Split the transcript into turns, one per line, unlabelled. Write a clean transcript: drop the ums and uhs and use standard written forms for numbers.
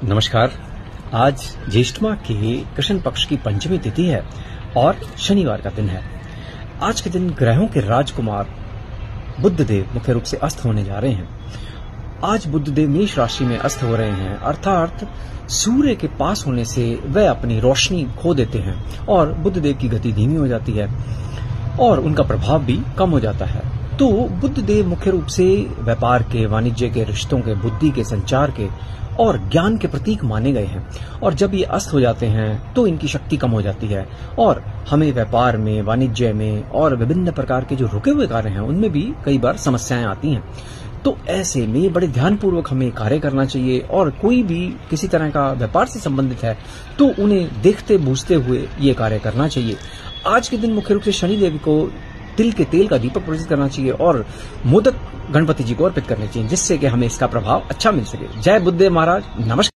नमस्कार। आज ज्येष्ठ माह के कृष्ण पक्ष की पंचमी तिथि है और शनिवार का दिन है। आज के दिन ग्रहों के राजकुमार बुधदेव मुख्य रूप से अस्त होने जा रहे हैं। आज बुधदेव मेष राशि में अस्त हो रहे हैं, अर्थात सूर्य के पास होने से वह अपनी रोशनी खो देते हैं और बुधदेव की गति धीमी हो जाती है और उनका प्रभाव भी कम हो जाता है। तो बुधदेव मुख्य रूप से व्यापार के, वाणिज्य के, रिश्तों के, बुद्धि के, संचार के और ज्ञान के प्रतीक माने गए हैं और जब ये अस्त हो जाते हैं तो इनकी शक्ति कम हो जाती है और हमें व्यापार में, वाणिज्य में और विभिन्न प्रकार के जो रुके हुए कार्य हैं उनमें भी कई बार समस्याएं आती हैं। तो ऐसे में बड़े ध्यानपूर्वक हमें कार्य करना चाहिए और कोई भी किसी तरह का व्यापार से संबंधित है तो उन्हें देखते बूझते हुए ये कार्य करना चाहिए। आज के दिन मुख्य रूप से शनि देव को तिल के तेल का दीपक प्रज्वलित करना चाहिए और मोदक गणपति जी को अर्पित करने चाहिए, जिससे कि हमें इसका प्रभाव अच्छा मिल सके। जय बुद्धदेव महाराज। नमस्कार।